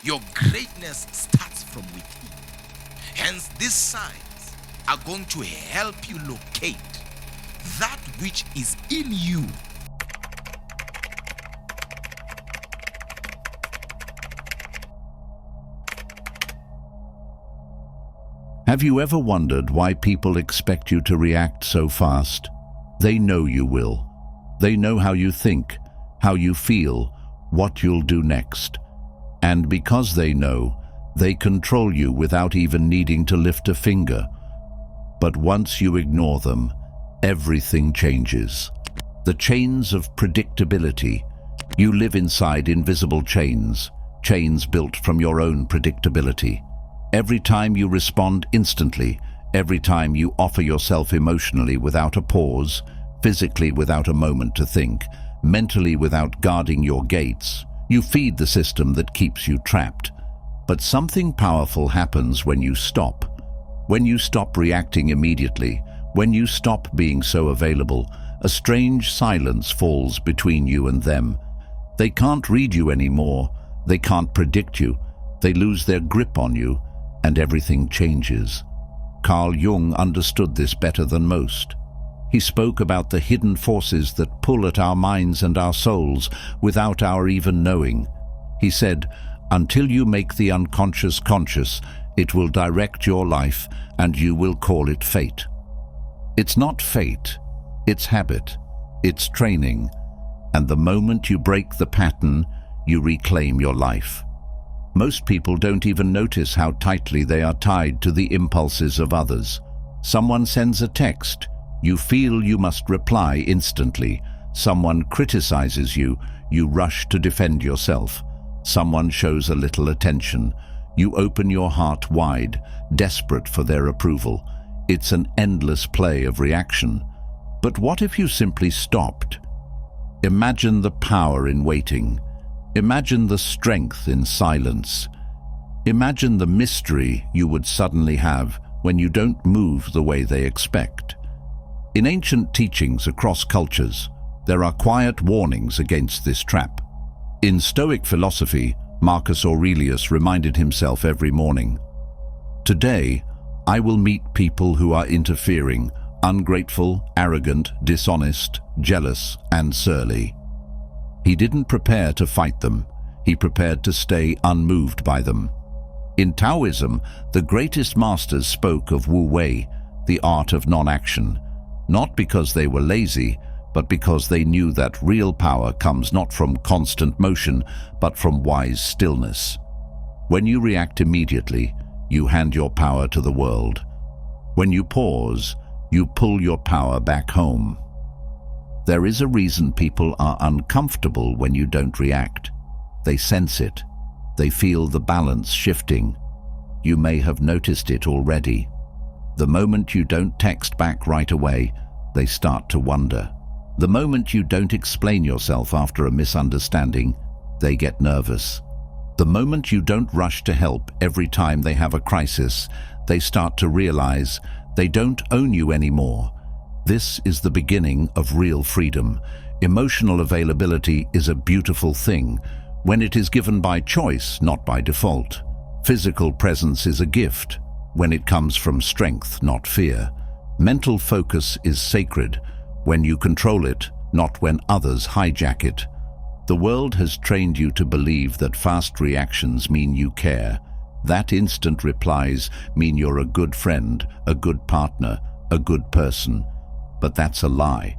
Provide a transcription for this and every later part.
Your greatness starts from within. Hence, these signs are going to help you locate that which is in you. Have you ever wondered why people expect you to react so fast? They know you will. They know how you think, how you feel, what you'll do next. And because they know, they control you without even needing to lift a finger. But once you ignore them, everything changes. The chains of predictability. You live inside invisible chains, chains built from your own predictability. Every time you respond instantly, every time you offer yourself emotionally without a pause, physically without a moment to think, mentally without guarding your gates, you feed the system that keeps you trapped. But something powerful happens when you stop. When you stop reacting immediately, when you stop being so available, a strange silence falls between you and them. They can't read you anymore. They can't predict you. They lose their grip on you, and everything changes. Carl Jung understood this better than most. He spoke about the hidden forces that pull at our minds and our souls without our even knowing. He said, "Until you make the unconscious conscious, it will direct your life and you will call it fate." It's not fate, it's habit, it's training. And the moment you break the pattern, you reclaim your life. Most people don't even notice how tightly they are tied to the impulses of others. Someone sends a text, you feel you must reply instantly. Someone criticizes you, you rush to defend yourself. Someone shows a little attention, you open your heart wide, desperate for their approval. It's an endless play of reaction. But what if you simply stopped? Imagine the power in waiting. Imagine the strength in silence. Imagine the mystery you would suddenly have when you don't move the way they expect. In ancient teachings across cultures, there are quiet warnings against this trap. In Stoic philosophy, Marcus Aurelius reminded himself every morning, "Today, I will meet people who are interfering, ungrateful, arrogant, dishonest, jealous, and surly." He didn't prepare to fight them. He prepared to stay unmoved by them. In Taoism, the greatest masters spoke of Wu Wei, the art of non-action, not because they were lazy, but because they knew that real power comes not from constant motion, but from wise stillness. When you react immediately, you hand your power to the world. When you pause, you pull your power back home. There is a reason people are uncomfortable when you don't react. They sense it. They feel the balance shifting. You may have noticed it already. The moment you don't text back right away, they start to wonder. The moment you don't explain yourself after a misunderstanding, they get nervous. The moment you don't rush to help every time they have a crisis, they start to realize they don't own you anymore. This is the beginning of real freedom. Emotional availability is a beautiful thing when it is given by choice, not by default. Physical presence is a gift when it comes from strength, not fear. Mental focus is sacred when you control it, not when others hijack it. The world has trained you to believe that fast reactions mean you care. That instant replies mean you're a good friend, a good partner, a good person. But that's a lie.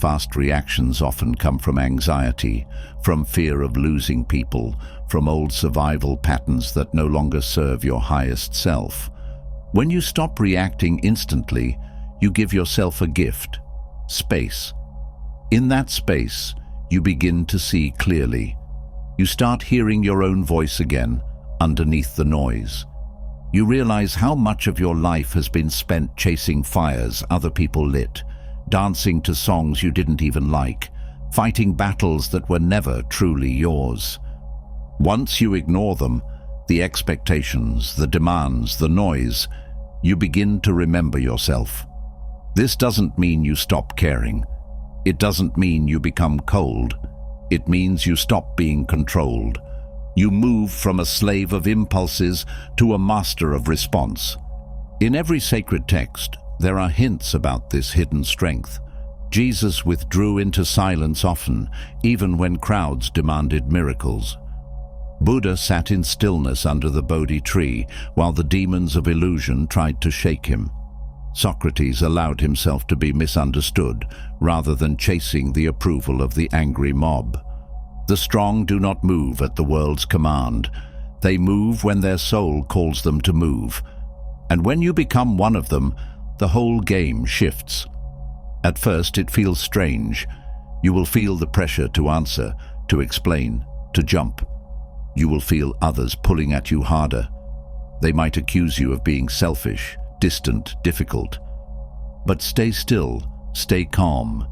Fast reactions often come from anxiety, from fear of losing people, from old survival patterns that no longer serve your highest self. When you stop reacting instantly, you give yourself a gift: space. In that space, you begin to see clearly. You start hearing your own voice again, underneath the noise. You realize how much of your life has been spent chasing fires other people lit, dancing to songs you didn't even like, fighting battles that were never truly yours. Once you ignore them, the expectations, the demands, the noise, you begin to remember yourself. This doesn't mean you stop caring. It doesn't mean you become cold. It means you stop being controlled. You move from a slave of impulses to a master of response. In every sacred text, there are hints about this hidden strength. Jesus withdrew into silence often, even when crowds demanded miracles. Buddha sat in stillness under the Bodhi tree while the demons of illusion tried to shake him. Socrates allowed himself to be misunderstood rather than chasing the approval of the angry mob. The strong do not move at the world's command. They move when their soul calls them to move. And when you become one of them, the whole game shifts. At first it feels strange. You will feel the pressure to answer, to explain, to jump. You will feel others pulling at you harder. They might accuse you of being selfish, distant, difficult. But stay still, stay calm,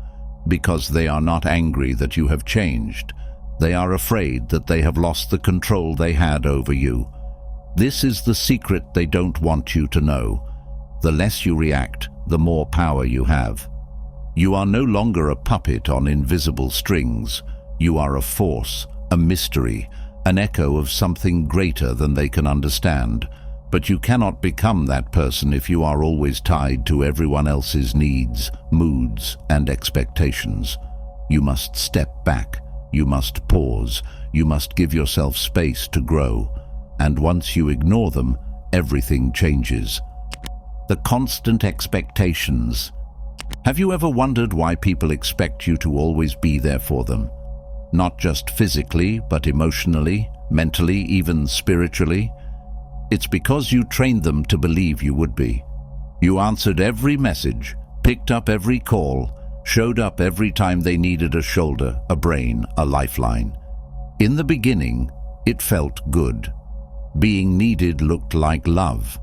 because they are not angry that you have changed. They are afraid that they have lost the control they had over you. This is the secret they don't want you to know. The less you react, the more power you have. You are no longer a puppet on invisible strings. You are a force, a mystery, an echo of something greater than they can understand. But you cannot become that person if you are always tied to everyone else's needs, moods, and expectations. You must step back. You must pause. You must give yourself space to grow. And once you ignore them, everything changes. The constant expectations. Have you ever wondered why people expect you to always be there for them? Not just physically, but emotionally, mentally, even spiritually. It's because you trained them to believe you would be. You answered every message, picked up every call, showed up every time they needed a shoulder, a brain, a lifeline. In the beginning, it felt good. Being needed looked like love.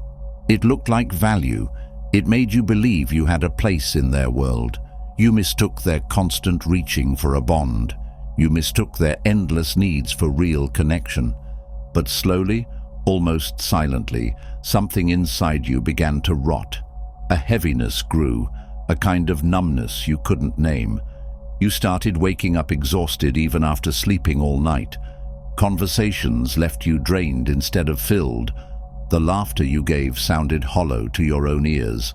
It looked like value. It made you believe you had a place in their world. You mistook their constant reaching for a bond. You mistook their endless needs for real connection. But slowly, almost silently, something inside you began to rot. A heaviness grew, a kind of numbness you couldn't name. You started waking up exhausted even after sleeping all night. Conversations left you drained instead of filled. The laughter you gave sounded hollow to your own ears.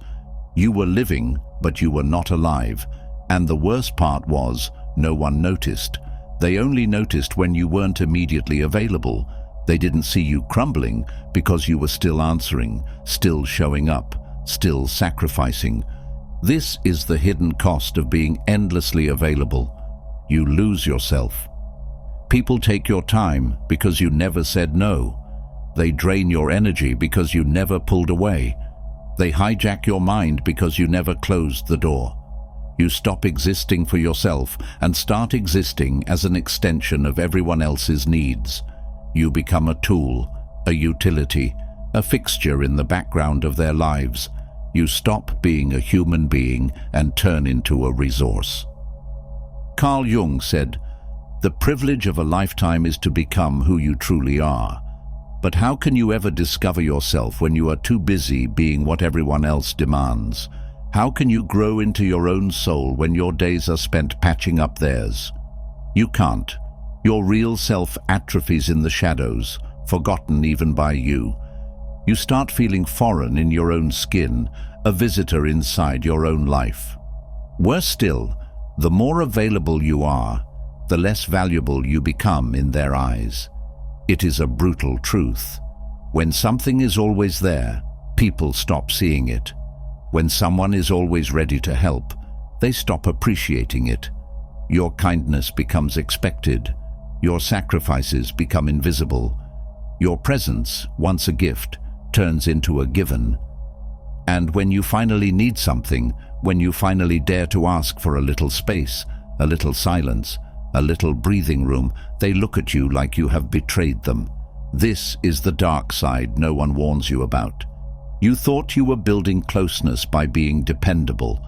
You were living, but you were not alive. And the worst part was, no one noticed. They only noticed when you weren't immediately available. They didn't see you crumbling because you were still answering, still showing up, still sacrificing. This is the hidden cost of being endlessly available. You lose yourself. People take your time because you never said no. They drain your energy because you never pulled away. They hijack your mind because you never closed the door. You stop existing for yourself and start existing as an extension of everyone else's needs. You become a tool, a utility, a fixture in the background of their lives. You stop being a human being and turn into a resource. Carl Jung said, "The privilege of a lifetime is to become who you truly are. But how can you ever discover yourself when you are too busy being what everyone else demands? How can you grow into your own soul when your days are spent patching up theirs? You can't. Your real self atrophies in the shadows, forgotten even by you. You start feeling foreign in your own skin, a visitor inside your own life. Worse still, the more available you are, the less valuable you become in their eyes. It is a brutal truth. When something is always there, people stop seeing it. When someone is always ready to help, they stop appreciating it. Your kindness becomes expected. Your sacrifices become invisible. Your presence, once a gift, turns into a given. And when you finally need something, when you finally dare to ask for a little space, a little silence, a little breathing room, they look at you like you have betrayed them. This is the dark side no one warns you about. You thought you were building closeness by being dependable,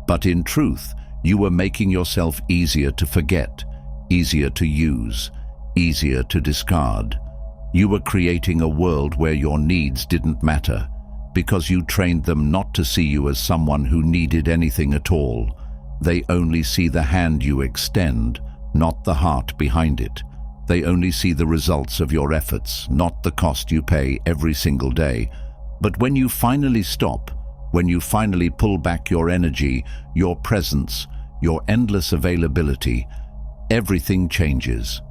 but in truth, you were making yourself easier to forget, easier to use, easier to discard. You were creating a world where your needs didn't matter, because you trained them not to see you as someone who needed anything at all. They only see the hand you extend, not the heart behind it. They only see the results of your efforts, not the cost you pay every single day. But when you finally stop, when you finally pull back your energy, your presence, your endless availability, everything changes.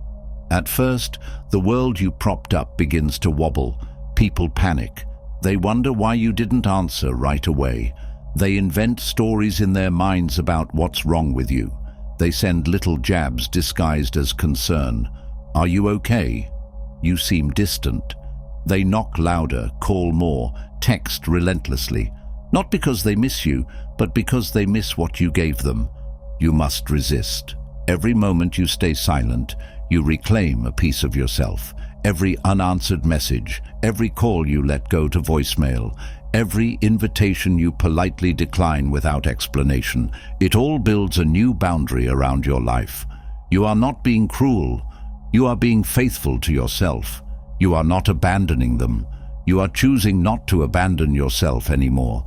At first, the world you propped up begins to wobble. People panic. They wonder why you didn't answer right away. They invent stories in their minds about what's wrong with you. They send little jabs disguised as concern. Are you okay? You seem distant. They knock louder, call more, text relentlessly. Not because they miss you, but because they miss what you gave them. You must resist. Every moment you stay silent, you reclaim a piece of yourself. Every unanswered message, every call you let go to voicemail, every invitation you politely decline without explanation, it all builds a new boundary around your life. You are not being cruel. You are being faithful to yourself. You are not abandoning them. You are choosing not to abandon yourself anymore.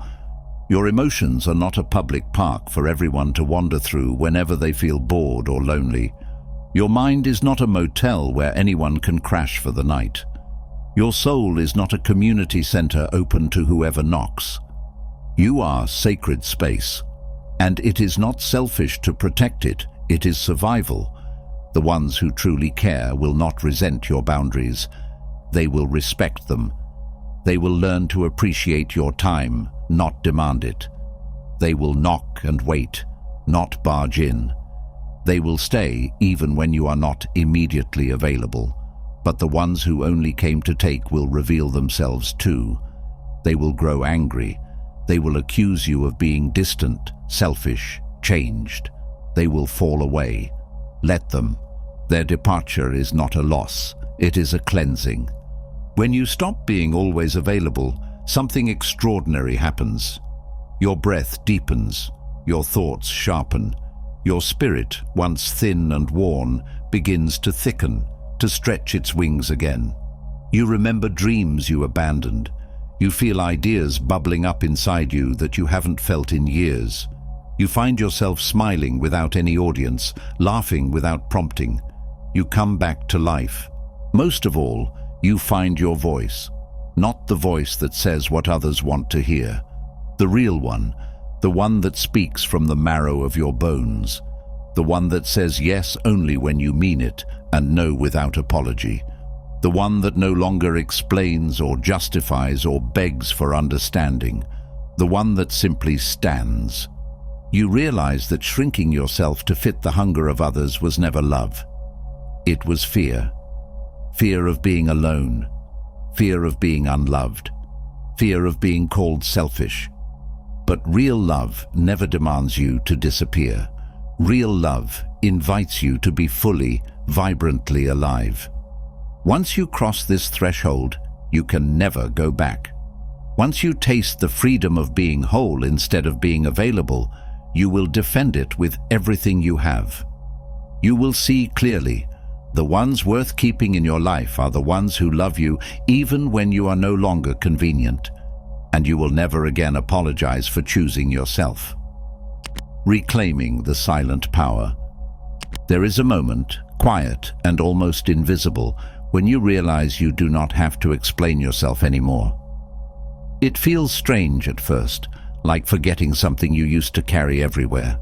Your emotions are not a public park for everyone to wander through whenever they feel bored or lonely. Your mind is not a motel where anyone can crash for the night. Your soul is not a community center open to whoever knocks. You are sacred space, and it is not selfish to protect it, it is survival. The ones who truly care will not resent your boundaries. They will respect them. They will learn to appreciate your time, not demand it. They will knock and wait, not barge in. They will stay even when you are not immediately available. But the ones who only came to take will reveal themselves too. They will grow angry. They will accuse you of being distant, selfish, changed. They will fall away. Let them. Their departure is not a loss. It is a cleansing. When you stop being always available, something extraordinary happens. Your breath deepens. Your thoughts sharpen. Your spirit, once thin and worn, begins to thicken, to stretch its wings again. You remember dreams you abandoned. You feel ideas bubbling up inside you that you haven't felt in years. You find yourself smiling without any audience, laughing without prompting. You come back to life. Most of all, you find your voice. Not the voice that says what others want to hear. The real one, the one that speaks from the marrow of your bones. The one that says yes only when you mean it and no without apology. The one that no longer explains or justifies or begs for understanding. The one that simply stands. You realize that shrinking yourself to fit the hunger of others was never love. It was fear. Fear of being alone. Fear of being unloved. Fear of being called selfish. But real love never demands you to disappear. Real love invites you to be fully, vibrantly alive. Once you cross this threshold, you can never go back. Once you taste the freedom of being whole instead of being available, you will defend it with everything you have. You will see clearly. The ones worth keeping in your life are the ones who love you even when you are no longer convenient. And you will never again apologize for choosing yourself. Reclaiming the silent power. There is a moment, quiet and almost invisible, when you realize you do not have to explain yourself anymore. It feels strange at first, like forgetting something you used to carry everywhere.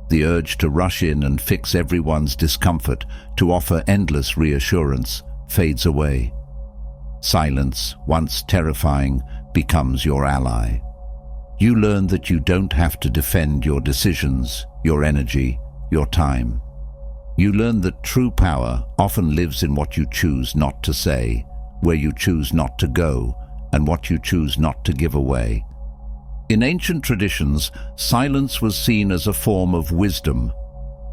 The urge to rush in and fix everyone's discomfort, to offer endless reassurance, fades away. Silence, once terrifying, becomes your ally. You learn that you don't have to defend your decisions, your energy, your time. You learn that true power often lives in what you choose not to say, where you choose not to go, and what you choose not to give away. In ancient traditions, silence was seen as a form of wisdom.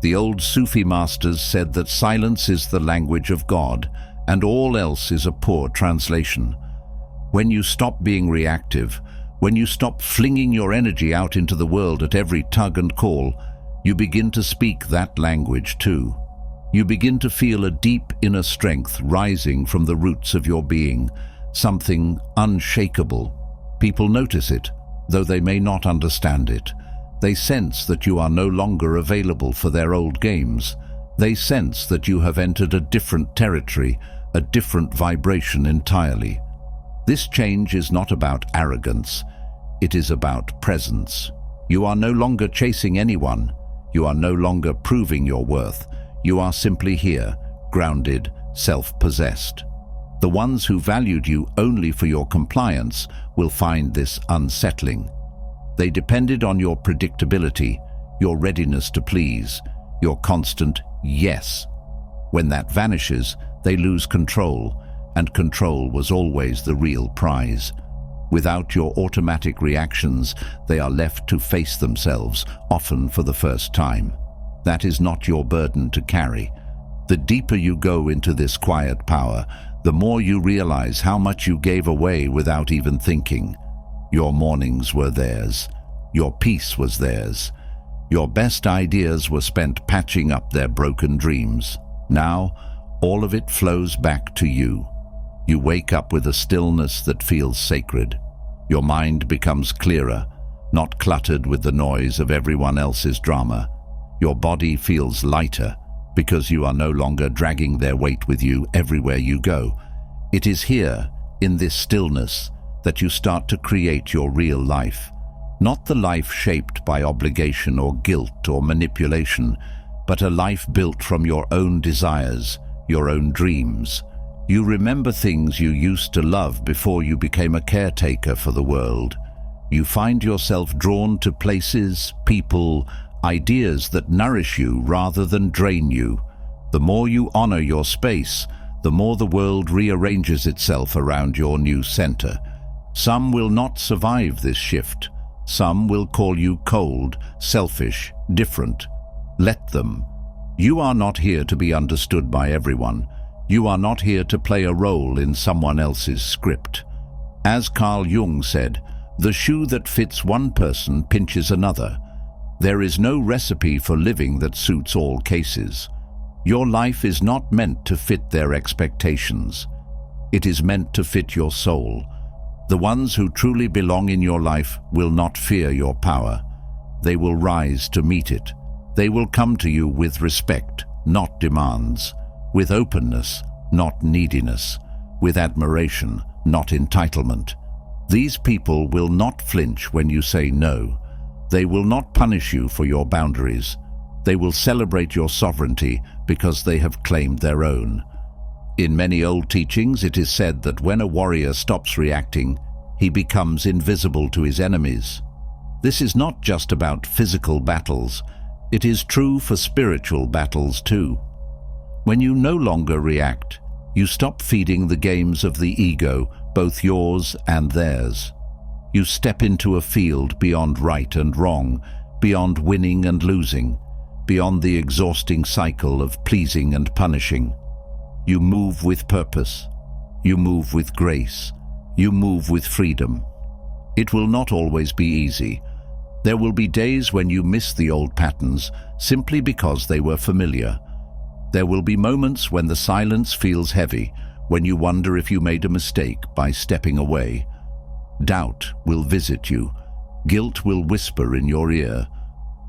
The old Sufi masters said that silence is the language of God, and all else is a poor translation. When you stop being reactive, when you stop flinging your energy out into the world at every tug and call, you begin to speak that language too. You begin to feel a deep inner strength rising from the roots of your being, something unshakable. People notice it, though they may not understand it. They sense that you are no longer available for their old games. They sense that you have entered a different territory, a different vibration entirely. This change is not about arrogance. It is about presence. You are no longer chasing anyone. You are no longer proving your worth. You are simply here, grounded, self-possessed. The ones who valued you only for your compliance will find this unsettling. They depended on your predictability, your readiness to please, your constant yes. When that vanishes, they lose control, and control was always the real prize. Without your automatic reactions, they are left to face themselves, often for the first time. That is not your burden to carry. The deeper you go into this quiet power, the more you realize how much you gave away without even thinking. Your mornings were theirs. Your peace was theirs. Your best ideas were spent patching up their broken dreams. Now, all of it flows back to you. You wake up with a stillness that feels sacred. Your mind becomes clearer, not cluttered with the noise of everyone else's drama. Your body feels lighter, because you are no longer dragging their weight with you everywhere you go. It is here, in this stillness, that you start to create your real life. Not the life shaped by obligation or guilt or manipulation, but a life built from your own desires, your own dreams. You remember things you used to love before you became a caretaker for the world. You find yourself drawn to places, people, ideas that nourish you rather than drain you. The more you honor your space, the more the world rearranges itself around your new center. Some will not survive this shift. Some will call you cold, selfish, different. Let them. You are not here to be understood by everyone. You are not here to play a role in someone else's script. As Jung said, the shoe that fits one person pinches another. There is no recipe for living that suits all cases. Your life is not meant to fit their expectations. It is meant to fit your soul. The ones who truly belong in your life will not fear your power. They will rise to meet it. They will come to you with respect, not demands. With openness, not neediness. With admiration, not entitlement. These people will not flinch when you say no. They will not punish you for your boundaries. They will celebrate your sovereignty because they have claimed their own. In many old teachings, it is said that when a warrior stops reacting, he becomes invisible to his enemies. This is not just about physical battles. It is true for spiritual battles too. When you no longer react, you stop feeding the games of the ego, both yours and theirs. You step into a field beyond right and wrong, beyond winning and losing, beyond the exhausting cycle of pleasing and punishing. You move with purpose. You move with grace. You move with freedom. It will not always be easy. There will be days when you miss the old patterns simply because they were familiar. There will be moments when the silence feels heavy, when you wonder if you made a mistake by stepping away. Doubt will visit you. Guilt will whisper in your ear.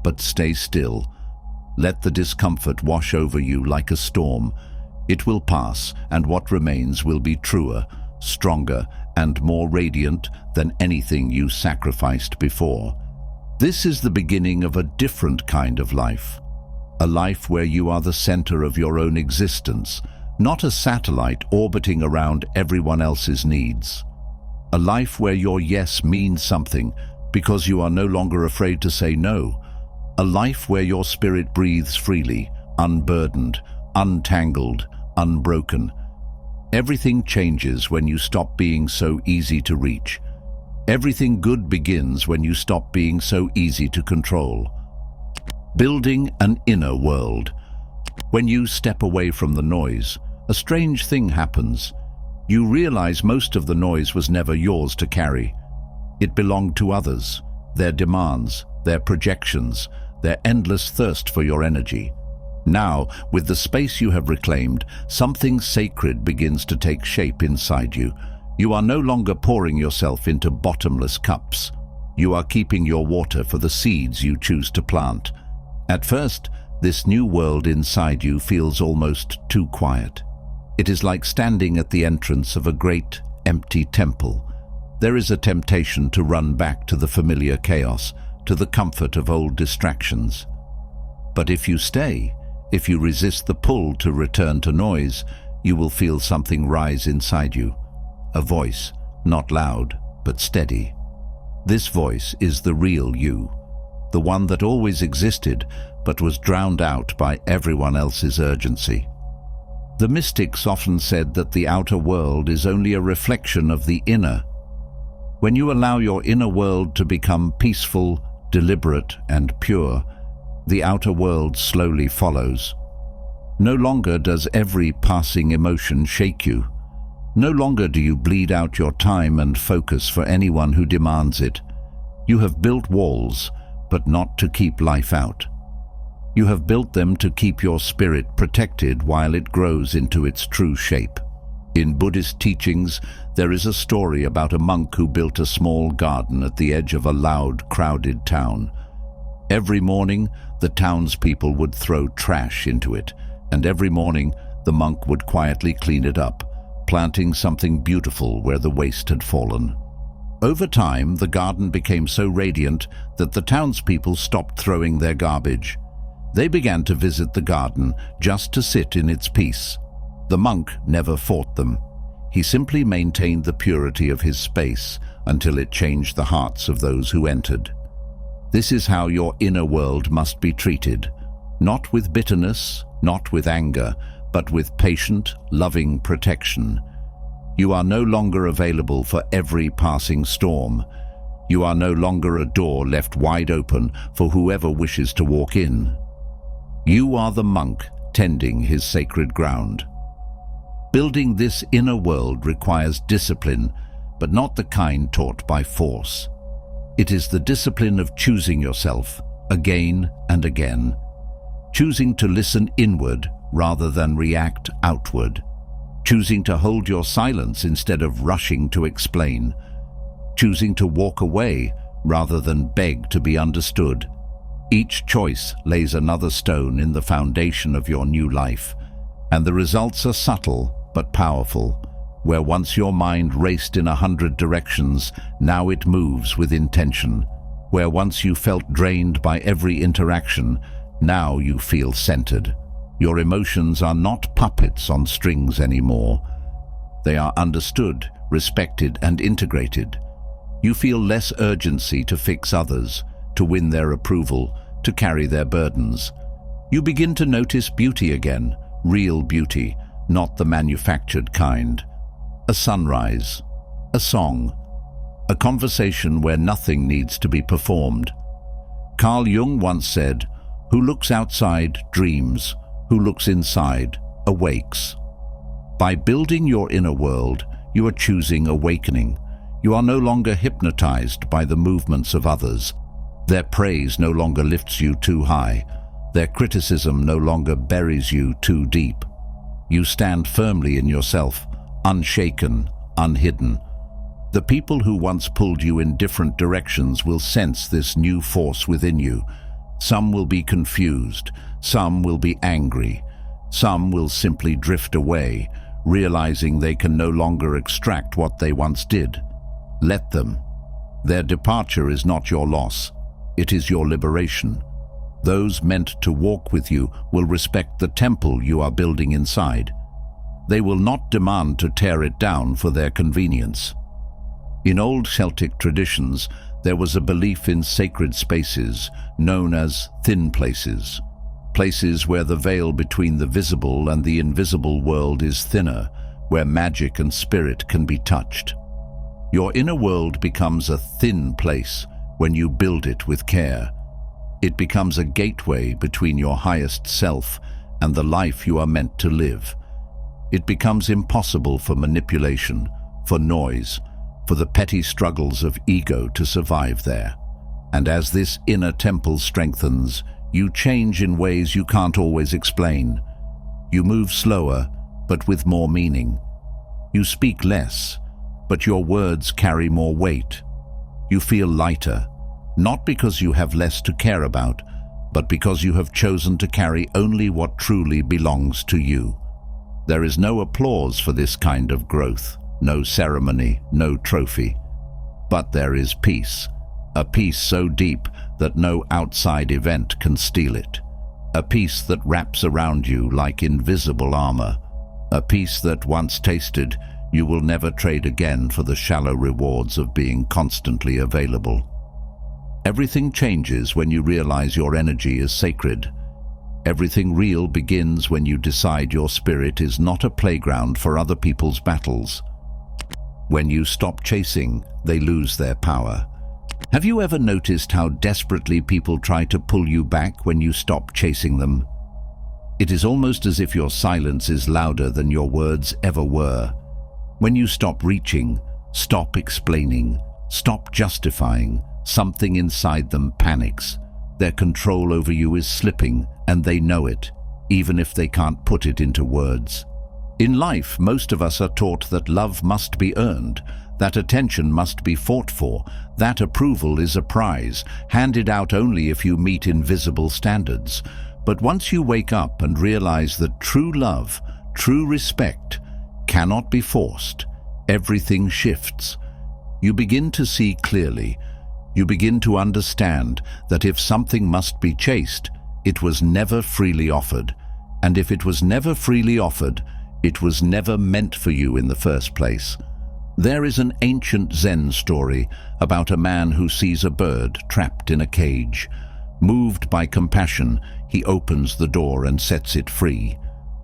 But stay still. Let the discomfort wash over you like a storm. It will pass, and what remains will be truer, stronger, and more radiant than anything you sacrificed before. This is the beginning of a different kind of life. A life where you are the center of your own existence, not a satellite orbiting around everyone else's needs. A life where your yes means something because you are no longer afraid to say no. A life where your spirit breathes freely, unburdened, untangled, unbroken. Everything changes when you stop being so easy to reach. Everything good begins when you stop being so easy to control. Building an inner world. When you step away from the noise, a strange thing happens. You realize most of the noise was never yours to carry. It belonged to others, their demands, their projections, their endless thirst for your energy. Now, with the space you have reclaimed, something sacred begins to take shape inside you. You are no longer pouring yourself into bottomless cups. You are keeping your water for the seeds you choose to plant. At first, This new world inside you feels almost too quiet. It is like standing at the entrance of a great, empty temple. There is a temptation to run back to the familiar chaos, to the comfort of old distractions. But if you stay, if you resist the pull to return to noise, you will feel something rise inside you. A voice, not loud, but steady. This voice is the real you, the one that always existed, but was drowned out by everyone else's urgency. The mystics often said that the outer world is only a reflection of the inner. When you allow your inner world to become peaceful, deliberate, and pure, the outer world slowly follows. No longer does every passing emotion shake you. No longer do you bleed out your time and focus for anyone who demands it. You have built walls, but not to keep life out. You have built them to keep your spirit protected while it grows into its true shape. In Buddhist teachings, there is a story about a monk who built a small garden at the edge of a loud, crowded town. Every morning, the townspeople would throw trash into it, and every morning, the monk would quietly clean it up, planting something beautiful where the waste had fallen. Over time, the garden became so radiant that the townspeople stopped throwing their garbage. They began to visit the garden just to sit in its peace. The monk never fought them. He simply maintained the purity of his space until it changed the hearts of those who entered. This is how your inner world must be treated, not with bitterness, not with anger, but with patient, loving protection. You are no longer available for every passing storm. You are no longer a door left wide open for whoever wishes to walk in. You are the monk tending his sacred ground. Building this inner world requires discipline, but not the kind taught by force. It is the discipline of choosing yourself again and again, choosing to listen inward rather than react outward, choosing to hold your silence instead of rushing to explain, choosing to walk away rather than beg to be understood. Each choice lays another stone in the foundation of your new life, and the results are subtle but powerful. Where once your mind raced in 100 directions, now it moves with intention. Where once you felt drained by every interaction, now you feel centered. Your emotions are not puppets on strings anymore. They are understood, respected, and integrated. You feel less urgency to fix others, to win their approval, to carry their burdens. You begin to notice beauty again, real beauty, not the manufactured kind. A sunrise, a song, a conversation where nothing needs to be performed. Carl Jung once said, "Who looks outside dreams, who looks inside awakes." By building your inner world, you are choosing awakening. You are no longer hypnotized by the movements of others. Their praise no longer lifts you too high. Their criticism no longer buries you too deep. You stand firmly in yourself, unshaken, unhidden. The people who once pulled you in different directions will sense this new force within you. Some will be confused, some will be angry, some will simply drift away, realizing they can no longer extract what they once did. Let them. Their departure is not your loss, it is your liberation. Those meant to walk with you will respect the temple you are building inside. They will not demand to tear it down for their convenience. In old Celtic traditions, there was a belief in sacred spaces known as thin places. Places where the veil between the visible and the invisible world is thinner, where magic and spirit can be touched. Your inner world becomes a thin place when you build it with care. It becomes a gateway between your highest self and the life you are meant to live. It becomes impossible for manipulation, for noise, for the petty struggles of ego to survive there. And as this inner temple strengthens, you change in ways you can't always explain. You move slower, but with more meaning. You speak less, but your words carry more weight. You feel lighter, not because you have less to care about, but because you have chosen to carry only what truly belongs to you. There is no applause for this kind of growth, no ceremony, no trophy. But there is peace, a peace so deep that no outside event can steal it, a peace that wraps around you like invisible armor, a peace that, once tasted, you will never trade again for the shallow rewards of being constantly available. Everything changes when you realize your energy is sacred. Everything real begins when you decide your spirit is not a playground for other people's battles. When you stop chasing, they lose their power. Have you ever noticed how desperately people try to pull you back when you stop chasing them? It is almost as if your silence is louder than your words ever were. When you stop reaching, stop explaining, stop justifying, something inside them panics. Their control over you is slipping, and they know it, even if they can't put it into words. In life, most of us are taught that love must be earned, that attention must be fought for, that approval is a prize, handed out only if you meet invisible standards. But once you wake up and realize that true love, true respect, cannot be forced, everything shifts. You begin to see clearly. You begin to understand that if something must be chased, it was never freely offered. And if it was never freely offered, it was never meant for you in the first place. There is an ancient Zen story about a man who sees a bird trapped in a cage. Moved by compassion, he opens the door and sets it free.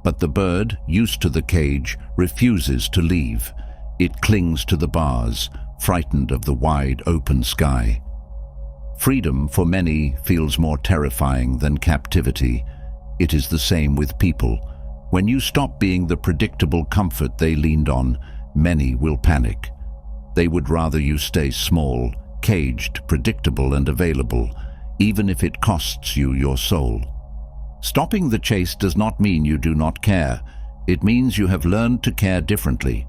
But the bird, used to the cage, refuses to leave. It clings to the bars, frightened of the wide open sky. Freedom, for many, feels more terrifying than captivity. It is the same with people. When you stop being the predictable comfort they leaned on, many will panic. They would rather you stay small, caged, predictable and available, even if it costs you your soul. Stopping the chase does not mean you do not care. It means you have learned to care differently.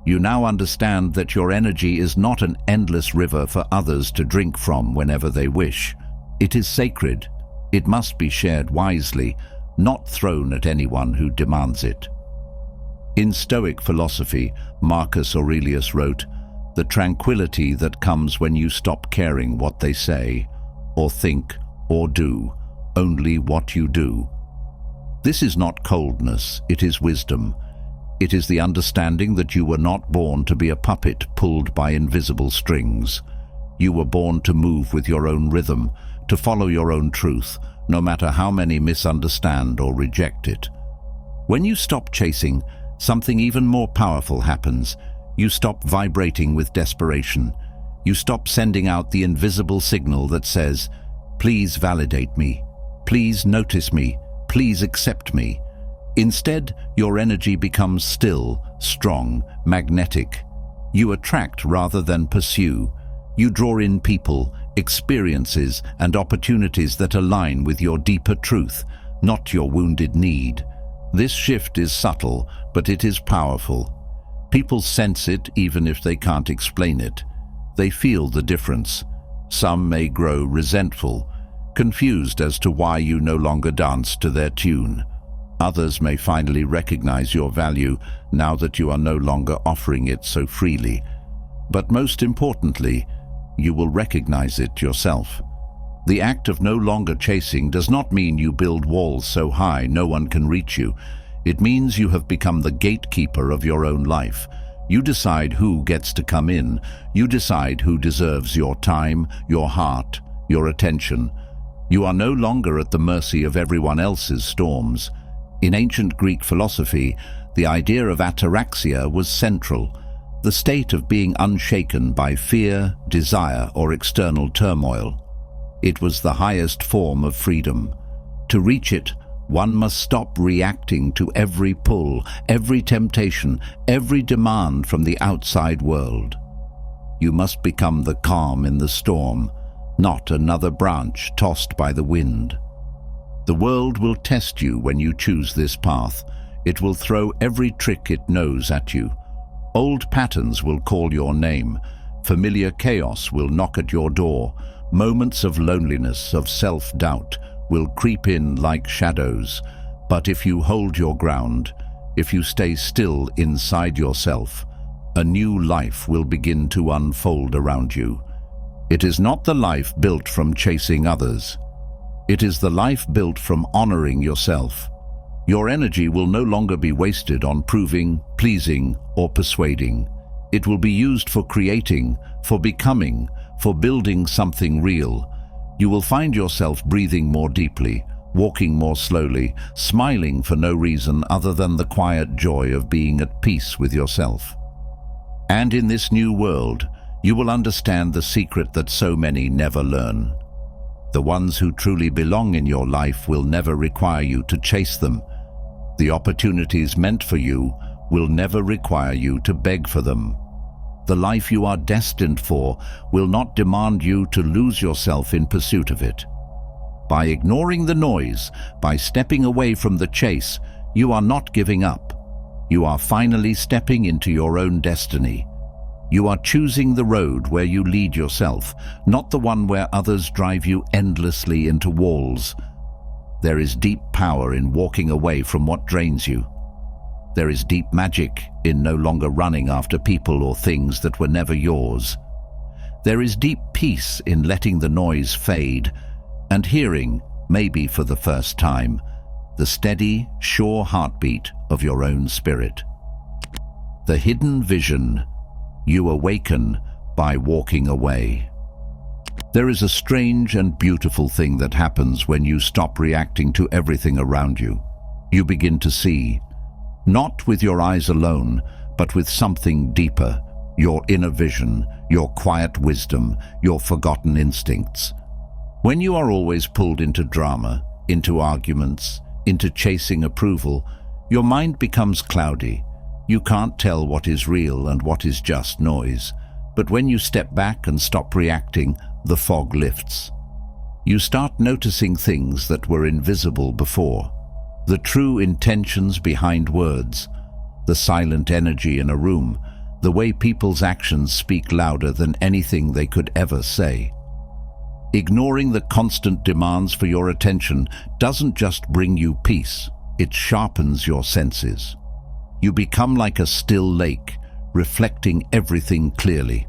You now understand that your energy is not an endless river for others to drink from whenever they wish. It is sacred. It must be shared wisely, not thrown at anyone who demands it. In Stoic philosophy, Marcus Aurelius wrote, "The tranquility that comes when you stop caring what they say, or think, or do, only what you do." This is not coldness, it is wisdom. It is the understanding that you were not born to be a puppet pulled by invisible strings. You were born to move with your own rhythm, to follow your own truth, no matter how many misunderstand or reject it. When you stop chasing, something even more powerful happens. You stop vibrating with desperation. You stop sending out the invisible signal that says, "Please validate me. Please notice me. Please accept me." Instead, your energy becomes still, strong, magnetic. You attract rather than pursue. You draw in people, experiences, and opportunities that align with your deeper truth, not your wounded need. This shift is subtle, but it is powerful. People sense it even if they can't explain it. They feel the difference. Some may grow resentful, confused as to why you no longer dance to their tune. Others may finally recognize your value now that you are no longer offering it so freely. But most importantly, you will recognize it yourself. The act of no longer chasing does not mean you build walls so high no one can reach you. It means you have become the gatekeeper of your own life. You decide who gets to come in. You decide who deserves your time, your heart, your attention. You are no longer at the mercy of everyone else's storms. In ancient Greek philosophy, the idea of ataraxia was central, the state of being unshaken by fear, desire, or external turmoil. It was the highest form of freedom. To reach it, one must stop reacting to every pull, every temptation, every demand from the outside world. You must become the calm in the storm, not another branch tossed by the wind. The world will test you when you choose this path. It will throw every trick it knows at you. Old patterns will call your name. Familiar chaos will knock at your door. Moments of loneliness, of self-doubt, will creep in like shadows, but if you hold your ground, if you stay still inside yourself, a new life will begin to unfold around you. It is not the life built from chasing others. It is the life built from honoring yourself. Your energy will no longer be wasted on proving, pleasing, or persuading. It will be used for creating, for becoming, for building something real. You will find yourself breathing more deeply, walking more slowly, smiling for no reason other than the quiet joy of being at peace with yourself. And in this new world, you will understand the secret that so many never learn. The ones who truly belong in your life will never require you to chase them. The opportunities meant for you will never require you to beg for them. The life you are destined for will not demand you to lose yourself in pursuit of it. By ignoring the noise, by stepping away from the chase, you are not giving up. You are finally stepping into your own destiny. You are choosing the road where you lead yourself, not the one where others drive you endlessly into walls. There is deep power in walking away from what drains you. There is deep magic in no longer running after people or things that were never yours. There is deep peace in letting the noise fade and hearing, maybe for the first time, the steady, sure heartbeat of your own spirit. The hidden vision. You awaken by walking away. There is a strange and beautiful thing that happens when you stop reacting to everything around you. You begin to see, not with your eyes alone, but with something deeper, your inner vision, your quiet wisdom, your forgotten instincts. When you are always pulled into drama, into arguments, into chasing approval, your mind becomes cloudy. You can't tell what is real and what is just noise. But when you step back and stop reacting, the fog lifts. You start noticing things that were invisible before. The true intentions behind words, the silent energy in a room, the way people's actions speak louder than anything they could ever say. Ignoring the constant demands for your attention doesn't just bring you peace, it sharpens your senses. You become like a still lake, reflecting everything clearly.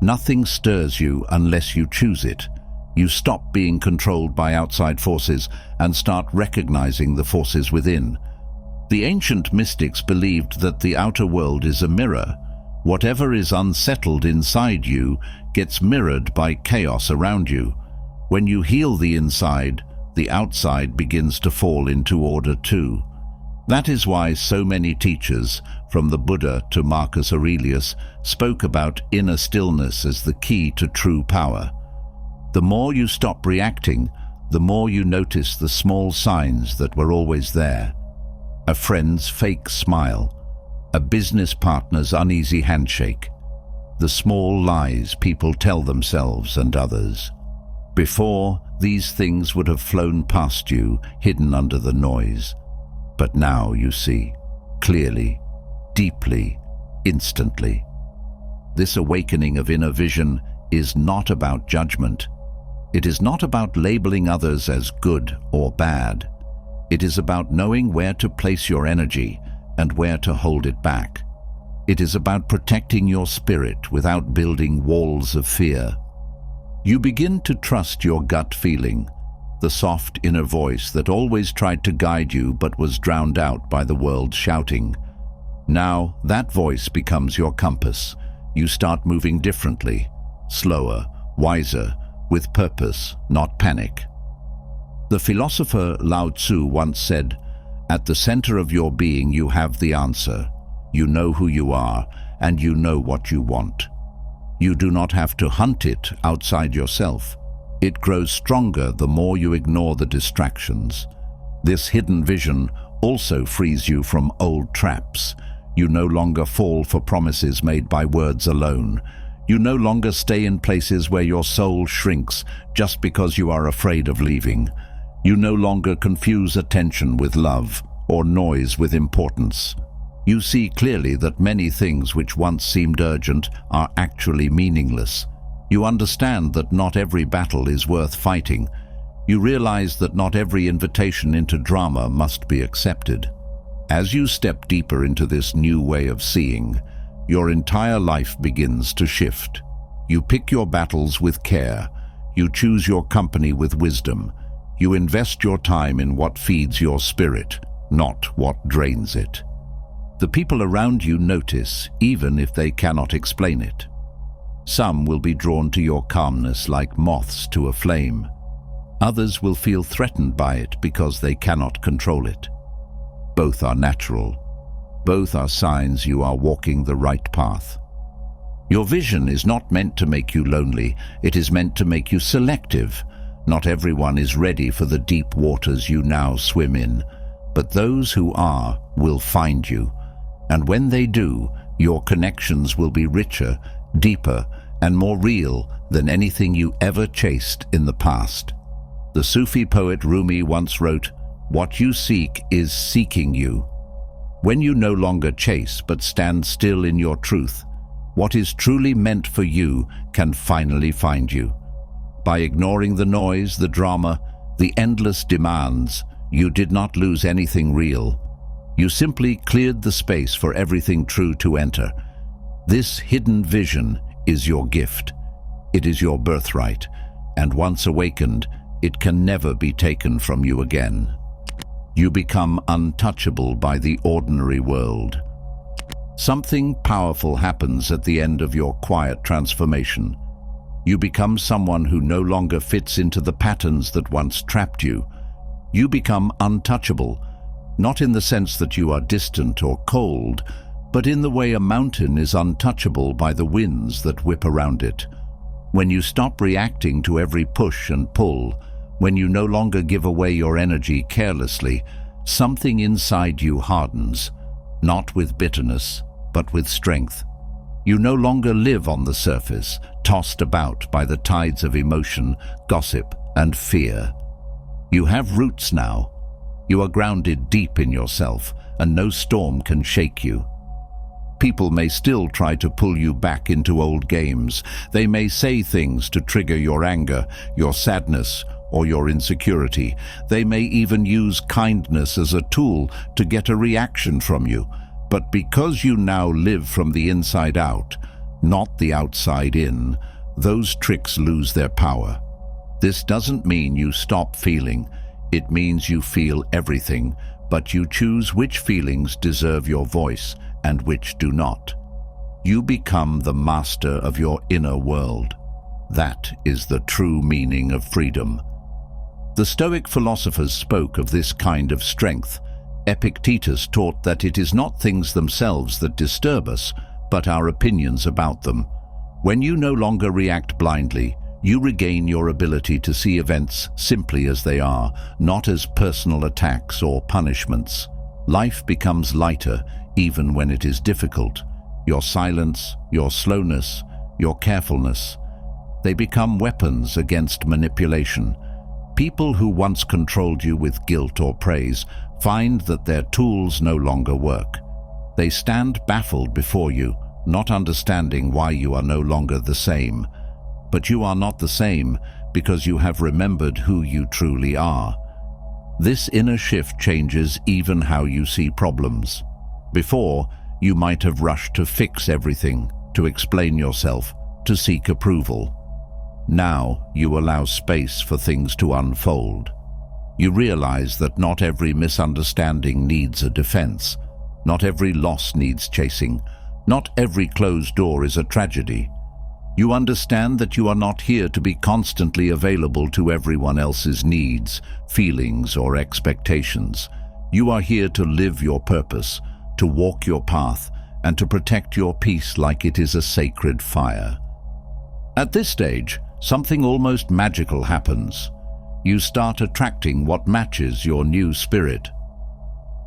Nothing stirs you unless you choose it. You stop being controlled by outside forces and start recognizing the forces within. The ancient mystics believed that the outer world is a mirror. Whatever is unsettled inside you gets mirrored by chaos around you. When you heal the inside, the outside begins to fall into order too. That is why so many teachers, from the Buddha to Marcus Aurelius, spoke about inner stillness as the key to true power. The more you stop reacting, the more you notice the small signs that were always there. A friend's fake smile, a business partner's uneasy handshake, the small lies people tell themselves and others. Before, these things would have flown past you, hidden under the noise. But now you see, clearly, deeply, instantly. This awakening of inner vision is not about judgment. It is not about labeling others as good or bad. It is about knowing where to place your energy and where to hold it back. It is about protecting your spirit without building walls of fear. You begin to trust your gut feeling, the soft inner voice that always tried to guide you but was drowned out by the world shouting. Now that voice becomes your compass. You start moving differently, slower, wiser, with purpose, not panic. The philosopher Lao Tzu once said, "At the center of your being you have the answer. You know who you are, and you know what you want. You do not have to hunt it outside yourself. It grows stronger the more you ignore the distractions. This hidden vision also frees you from old traps. You no longer fall for promises made by words alone. You no longer stay in places where your soul shrinks just because you are afraid of leaving. You no longer confuse attention with love or noise with importance. You see clearly that many things which once seemed urgent are actually meaningless. You understand that not every battle is worth fighting. You realize that not every invitation into drama must be accepted. As you step deeper into this new way of seeing, your entire life begins to shift. You pick your battles with care. You choose your company with wisdom. You invest your time in what feeds your spirit, not what drains it. The people around you notice, even if they cannot explain it. Some will be drawn to your calmness like moths to a flame. Others will feel threatened by it because they cannot control it. Both are natural. Both are signs you are walking the right path. Your vision is not meant to make you lonely. It is meant to make you selective. Not everyone is ready for the deep waters you now swim in, but those who are will find you. And when they do, your connections will be richer, deeper, and more real than anything you ever chased in the past. The Sufi poet Rumi once wrote, "What you seek is seeking you." When you no longer chase but stand still in your truth, what is truly meant for you can finally find you. By ignoring the noise, the drama, the endless demands, you did not lose anything real. You simply cleared the space for everything true to enter. This hidden vision is your gift. It is your birthright, and once awakened, it can never be taken from you again. You become untouchable by the ordinary world. Something powerful happens at the end of your quiet transformation. You become someone who no longer fits into the patterns that once trapped you. You become untouchable, not in the sense that you are distant or cold, but in the way a mountain is untouchable by the winds that whip around it. When you stop reacting to every push and pull, when you no longer give away your energy carelessly, something inside you hardens, not with bitterness, but with strength. You no longer live on the surface, tossed about by the tides of emotion, gossip, and fear. You have roots now. You are grounded deep in yourself, and no storm can shake you. People may still try to pull you back into old games. They may say things to trigger your anger, your sadness, or your insecurity. They may even use kindness as a tool to get a reaction from you. But because you now live from the inside out, not the outside in, those tricks lose their power. This doesn't mean you stop feeling. It means you feel everything, but you choose which feelings deserve your voice and which do not. You become the master of your inner world. That is the true meaning of freedom. The Stoic philosophers spoke of this kind of strength. Epictetus taught that it is not things themselves that disturb us, but our opinions about them. When you no longer react blindly, you regain your ability to see events simply as they are, not as personal attacks or punishments. Life becomes lighter even when it is difficult. Your silence, your slowness, your carefulness, they become weapons against manipulation. People who once controlled you with guilt or praise find that their tools no longer work. They stand baffled before you, not understanding why you are no longer the same. But you are not the same because you have remembered who you truly are. This inner shift changes even how you see problems. Before, you might have rushed to fix everything, to explain yourself, to seek approval. Now you allow space for things to unfold. You realize that not every misunderstanding needs a defense. Not every loss needs chasing. Not every closed door is a tragedy. You understand that you are not here to be constantly available to everyone else's needs, feelings, or expectations. You are here to live your purpose, to walk your path, and to protect your peace like it is a sacred fire. At this stage, something almost magical happens. You start attracting what matches your new spirit.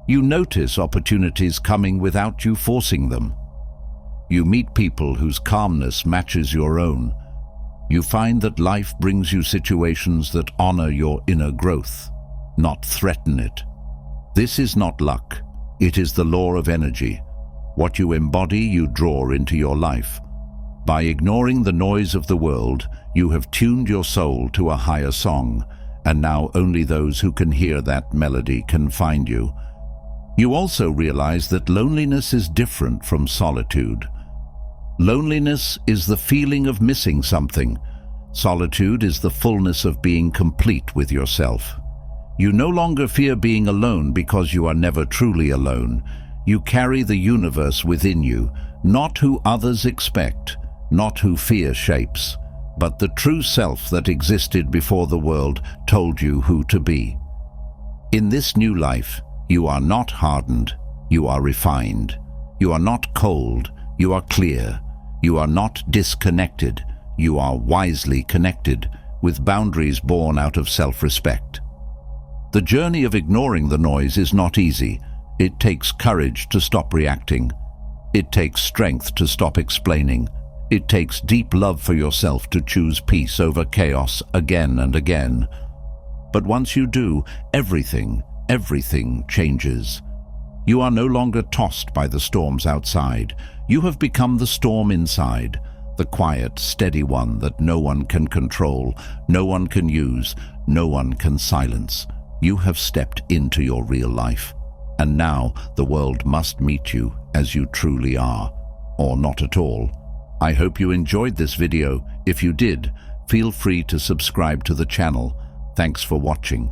You notice opportunities coming without you forcing them. You meet people whose calmness matches your own. You find that life brings you situations that honor your inner growth, not threaten it. This is not luck. It is the law of energy. What you embody, you draw into your life. By ignoring the noise of the world, you have tuned your soul to a higher song, and now only those who can hear that melody can find you. You also realize that loneliness is different from solitude. Loneliness is the feeling of missing something. Solitude is the fullness of being complete with yourself. You no longer fear being alone because you are never truly alone. You carry the universe within you, not who others expect, not who fear shapes, but the true self that existed before the world told you who to be. In this new life, you are not hardened, you are refined. You are not cold, you are clear. You are not disconnected, you are wisely connected, with boundaries born out of self-respect. The journey of ignoring the noise is not easy. It takes courage to stop reacting. It takes strength to stop explaining. It takes deep love for yourself to choose peace over chaos again and again. But once you do, everything changes. You are no longer tossed by the storms outside. You have become the storm inside, the quiet, steady one that no one can control, no one can use, no one can silence. You have stepped into your real life, and now the world must meet you as you truly are, or not at all. I hope you enjoyed this video. If you did, feel free to subscribe to the channel. Thanks for watching.